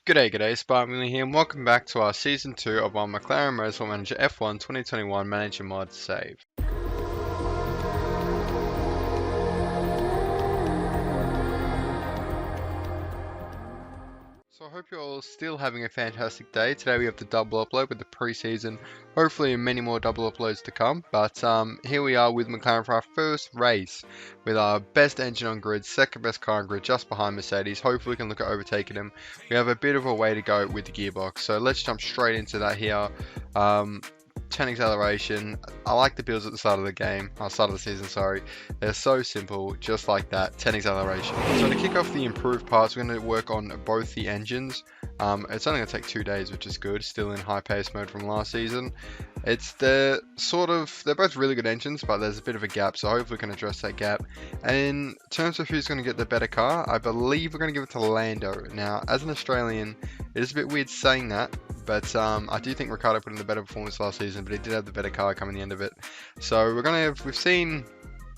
G'day, Sparkman here, and welcome back to our Season 2 of our McLaren Motorsport Manager F1 2021 Manager Mod save. So I hope you're all still having a fantastic day. Today we have the double upload with the pre-season, hopefully many more double uploads to come. But here we are with McLaren for our first race with our best engine on grid, second best car on grid, just behind Mercedes. Hopefully we can look at overtaking them. We have a bit of a way to go with the gearbox, so let's jump straight into that here. 10 acceleration. I like the builds at the start of the game, start of the season, sorry. They're so simple, just like that, 10 acceleration. So to kick off the improved parts, we're going to work on both the engines. It's only going to take 2 days, which is good, still in high pace mode from last season. They're both really good engines, but there's a bit of a gap, so hopefully we can address that gap. And in terms of who's going to get the better car, I believe we're going to give it to Lando. Now, as an Australian, it is a bit weird saying that, but I do think Ricciardo put in the better performance last season, but he did have the better car coming the end of it. So we've seen,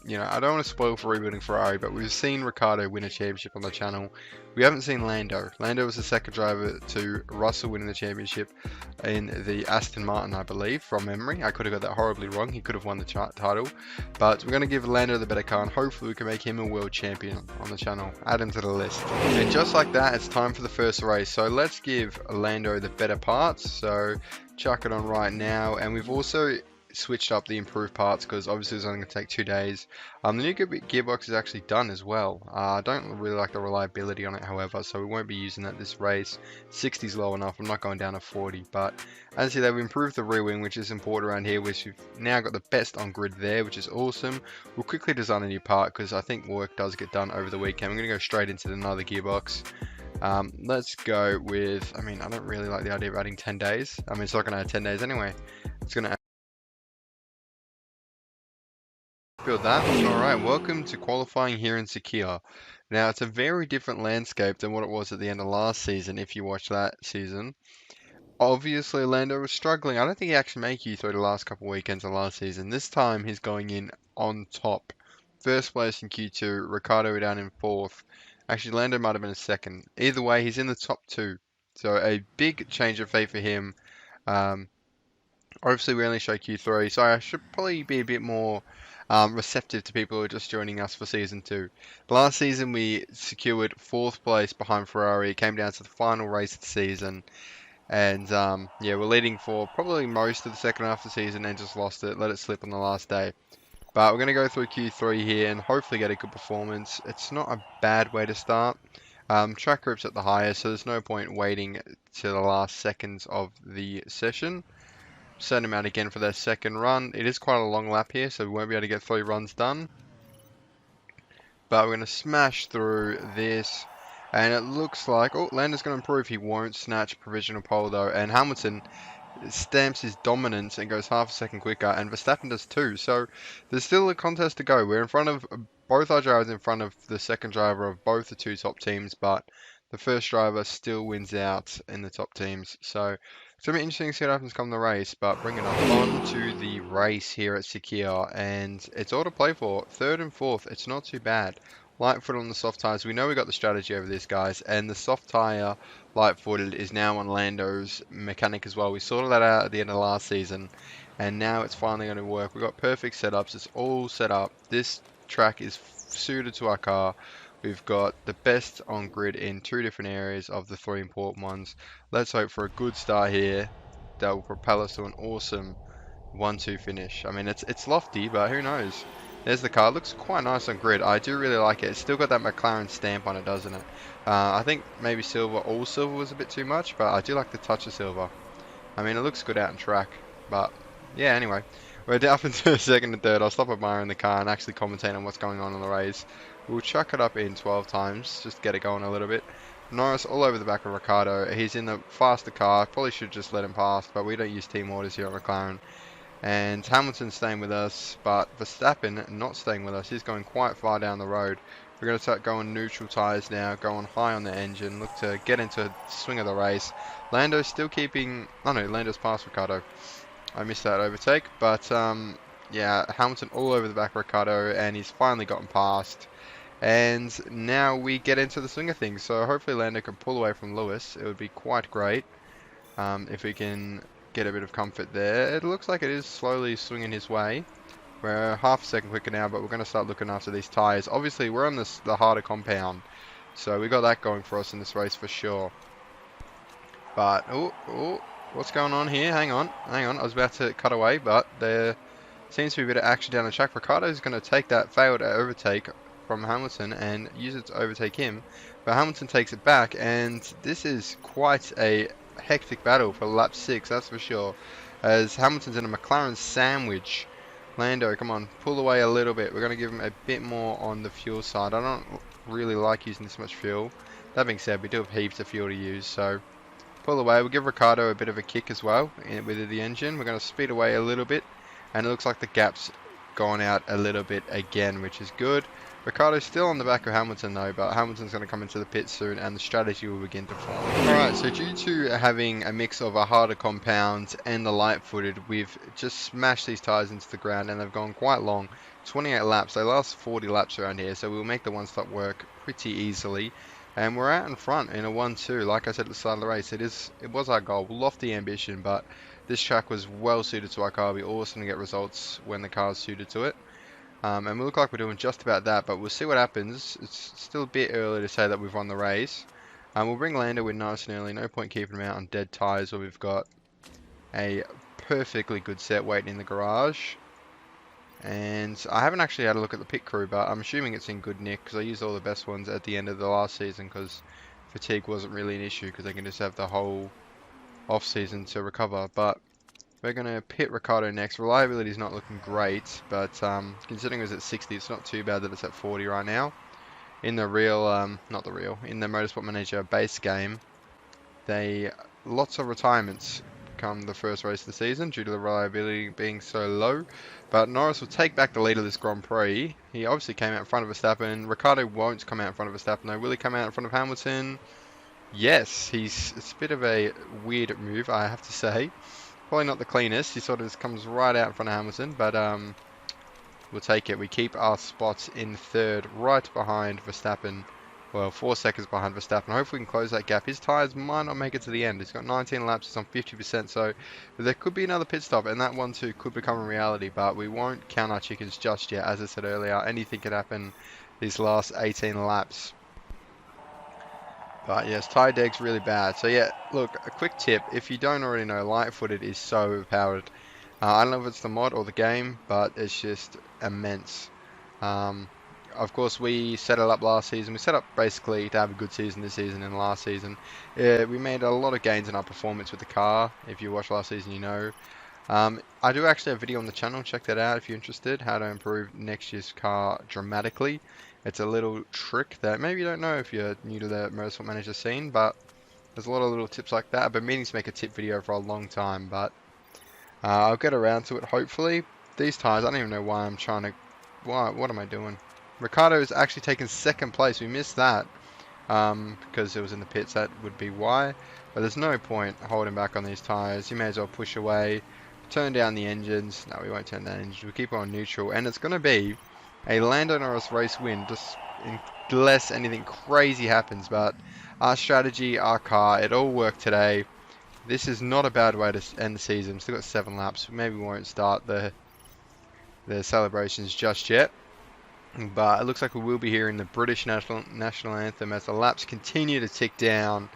I don't want to spoil for rebuilding Ferrari, but we've seen Ricciardo win a championship on the channel. We haven't seen Lando. Lando was the second driver to Russell winning the championship in the Aston Martin, I believe, from memory. I could have got that horribly wrong. He could have won the title. But we're going to give Lando the better car, and hopefully we can make him a world champion on the channel. Add him to the list. And just like that, it's time for the first race. So let's give Lando the better parts. So chuck it on right now. And we've also switched up the improved parts because obviously it's only going to take 2 days. The new gearbox is actually done as well. I don't really like the reliability on it, however, so we won't be using that this race. 60 is low enough. I'm not going down to 40, but as you see, they've improved the rear wing, which is important around here, which we've now got the best on grid there, which is awesome. We'll quickly design a new part because I think work does get done over the weekend. We're going to go straight into another gearbox. Let's go with, I don't really like the idea of adding 10 days. It's not going to add 10 days anyway. It's going to build that. Alright, welcome to qualifying here in Sakhir. Now, it's a very different landscape than what it was at the end of last season, if you watched that season. Obviously, Lando was struggling. I don't think he actually made Q3 the last couple of weekends of last season. This time, he's going in on top. First place in Q2, Ricciardo down in 4th. Actually, Lando might have been in 2nd. Either way, he's in the top 2. So, a big change of fate for him. Obviously, we only show Q3, so I should probably be a bit more receptive to people who are just joining us for Season 2. Last season, we secured 4th place behind Ferrari. It came down to the final race of the season. And, yeah, we're leading for probably most of the second half of the season and just lost it, let it slip on the last day. But we're going to go through Q3 here and hopefully get a good performance. It's not a bad way to start. Track grip's at the highest, so there's no point waiting to the last seconds of the session. Send him out again for their second run. It is quite a long lap here, so we won't be able to get 3 runs done. But we're going to smash through this. And it looks like, Lando's going to improve. He won't snatch provisional pole though. And Hamilton stamps his dominance and goes half a second quicker. And Verstappen does too. So there's still a contest to go. We're in front of, both our drivers in front of the second driver of both the 2 top teams. But the first driver still wins out in the top teams. So it's going to be interesting to see what happens come the race, but bring it on to the race here at Sakhir, and it's all to play for. 3rd and 4th, it's not too bad. Light foot on the soft tyres. We know we got the strategy over this, guys, and the soft tyre, light footed, is now on Lando's mechanic as well. We sorted that out at the end of last season, and now it's finally going to work. We've got perfect setups. It's all set up. This track is suited to our car. We've got the best on grid in 2 different areas of the 3 important ones. Let's hope for a good start here that will propel us to an awesome 1-2 finish. It's lofty, but who knows? There's the car. It looks quite nice on grid. I do really like it. It's still got that McLaren stamp on it, doesn't it? I think maybe silver, all silver was a bit too much, but I do like the touch of silver. It looks good out in track, but yeah, anyway. We're down into 2nd and 3rd. I'll stop admiring the car and actually commentate on what's going on in the race. We'll chuck it up in 12 times, just to get it going a little bit. Norris all over the back of Ricciardo. He's in the faster car. Probably should just let him pass, but we don't use team orders here at McLaren. And Hamilton's staying with us, but Verstappen not staying with us. He's going quite far down the road. We're going to start going neutral tyres now, going high on the engine, look to get into the swing of the race. Lando's still keeping... Oh no, Lando's past Ricciardo. I missed that overtake, but yeah, Hamilton all over the back of Ricciardo, and he's finally gotten past. And now we get into the swing of things. So hopefully Lando can pull away from Lewis. It would be quite great if we can get a bit of comfort there. It looks like it is slowly swinging his way. We're half a second quicker now, but we're going to start looking after these tyres. Obviously, we're on the harder compound, so we got that going for us in this race for sure. But, what's going on here? Hang on. I was about to cut away, but there seems to be a bit of action down the track. Ricciardo's going to take that failed overtake from Hamilton and use it to overtake him. But Hamilton takes it back, and this is quite a hectic battle for lap 6, that's for sure. As Hamilton's in a McLaren sandwich. Lando, come on, pull away a little bit. We're going to give him a bit more on the fuel side. I don't really like using this much fuel. That being said, we do have heaps of fuel to use, so pull away. We'll give Ricciardo a bit of a kick as well with the engine. We're going to speed away a little bit, and it looks like the gap's gone out a little bit again, which is good. Ricciardo's still on the back of Hamilton though, but Hamilton's going to come into the pit soon and the strategy will begin to form. Alright, so due to having a mix of a harder compound and the light-footed, we've just smashed these tyres into the ground and they've gone quite long. 28 laps, they last 40 laps around here, so we'll make the one-stop work pretty easily. And we're out in front in a 1-2. Like I said at the start of the race, it was our goal, lofty ambition, but this track was well suited to our car. We always going to get results when the car's suited to it. And we look like we're doing just about that, but we'll see what happens. It's still a bit early to say that we've won the race. We'll bring Lando in nice and early. No point keeping him out on dead tyres where we've got a perfectly good set waiting in the garage. And I haven't actually had a look at the pit crew, but I'm assuming it's in good nick because I used all the best ones at the end of the last season because fatigue wasn't really an issue because they can just have the whole off season to recover. But we're going to pit Ricciardo next. Reliability is not looking great, but considering it was at 60, it's not too bad that it's at 40 right now. In the real, in the Motorsport Manager base game, lots of retirements come the first race of the season due to the reliability being so low. But Norris will take back the lead of this Grand Prix. He obviously came out in front of Verstappen. Ricciardo won't come out in front of Verstappen though. Will he come out in front of Hamilton? Yes, it's a bit of a weird move, I have to say. Probably not the cleanest. He sort of just comes right out in front of Hamilton, but we'll take it. We keep our spots in third, right behind Verstappen. Well, 4 seconds behind Verstappen. Hopefully we can close that gap. His tyres might not make it to the end. He's got 19 laps. He's on 50%, so there could be another pit stop, and that 1-2 could become a reality, but we won't count our chickens just yet. As I said earlier, anything could happen these last 18 laps. But yes, tyre deg's really bad. So yeah, look, a quick tip. If you don't already know, light-footed is so overpowered. I don't know if it's the mod or the game, but it's just immense. Of course, we set it up last season. We set up basically to have a good season this season and last season. We made a lot of gains in our performance with the car. If you watched last season, you know. I do actually have a video on the channel. Check that out if you're interested. How to improve next year's car dramatically. It's a little trick that maybe you don't know if you're new to the Motorsport Manager scene, but there's a lot of little tips like that. I've been meaning to make a tip video for a long time, but I'll get around to it hopefully. These tyres, I don't even know why I'm trying to... What am I doing? Ricciardo is actually taking second place. We missed that because it was in the pits. That would be why. But there's no point holding back on these tyres. You may as well push away, turn down the engines. No, we won't turn down the engines. We'll keep it on neutral. And it's going to be a Lando Norris race win, just unless anything crazy happens. But our strategy, our car, it all worked today. This is not a bad way to end the season. Still got 7 laps. Maybe we won't start the celebrations just yet. But it looks like we will be hearing the British national anthem as the laps continue to tick down.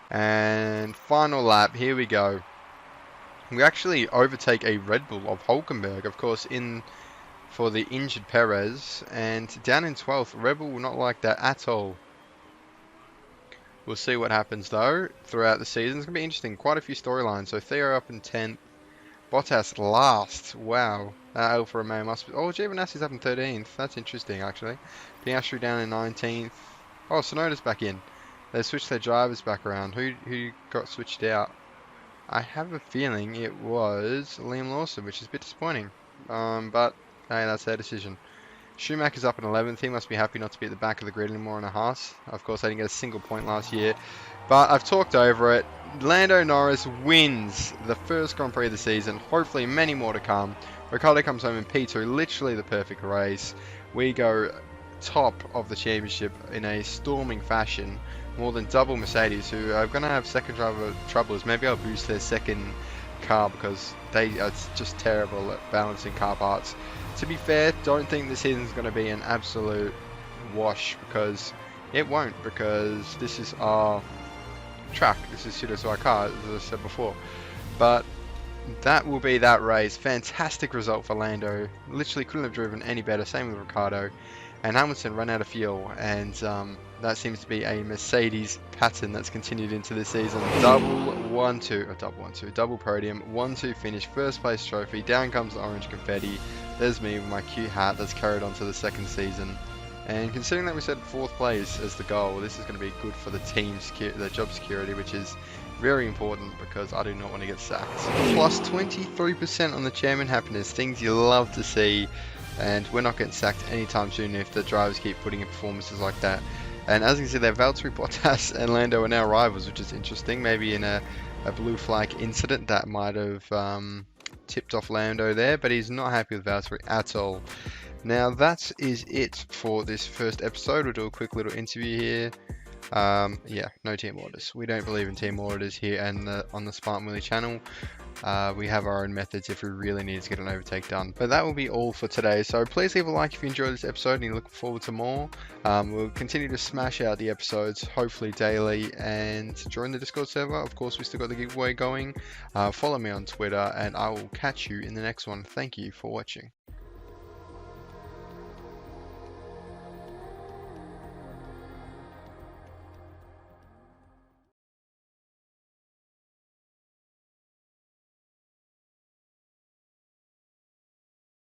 And final lap, here we go. We actually overtake a Red Bull of Hulkenberg, of course, for the injured Perez. And down in 12th, Red Bull will not like that at all. We'll see what happens, though, throughout the season. It's going to be interesting. Quite a few storylines. So Theo up in 10th. Bottas last. Wow. Alfa Romeo must be... Oh, Giovinassi's up in 13th. That's interesting, actually. Piastri down in 19th. Oh, Tsunoda's back in. They switched their drivers back around. Who got switched out? I have a feeling it was Liam Lawson, which is a bit disappointing. But, hey, that's their decision. Schumacher's up in 11th. He must be happy not to be at the back of the grid anymore in a Haas. Of course, they didn't get a single point last year. But I've talked over it. Lando Norris wins the first Grand Prix of the season. Hopefully many more to come. Ricciardo comes home in P2. Literally the perfect race. We go top of the championship in a storming fashion, more than double Mercedes, who are going to have second driver troubles. Maybe I'll boost their second car because they are just terrible at balancing car parts. To be fair, don't think this season is going to be an absolute wash, because it won't, because this is our track. This is suited to our car, as I said before. But that will be that race. Fantastic result for Lando. Literally couldn't have driven any better. Same with Ricardo. And Hamilton ran out of fuel, and that seems to be a Mercedes pattern that's continued into this season. Double podium, 1-2 finish, first place trophy. Down comes the orange confetti. There's me with my cute hat that's carried on to the second season. And considering that we said 4th place as the goal, this is going to be good for the team the job security, which is very important because I do not want to get sacked. Plus 23% on the chairman happiness, things you love to see. And we're not getting sacked anytime soon if the drivers keep putting in performances like that. And as you can see there, Valtteri Bottas and Lando are now rivals, which is interesting. Maybe in a blue flag incident that might have tipped off Lando there, but he's not happy with Valtteri at all. Now that is it for this first episode. We'll do a quick little interview here. Yeah, no team orders. We don't believe in team orders here and on the Smart Willy channel. We have our own methods if we really need to get an overtake done. But that will be all for today. So please leave a like if you enjoyed this episode and you're looking forward to more. We'll continue to smash out the episodes, hopefully daily, and join the Discord server. Of course, we still got the giveaway going. Follow me on Twitter, and I will catch you in the next one. Thank you for watching.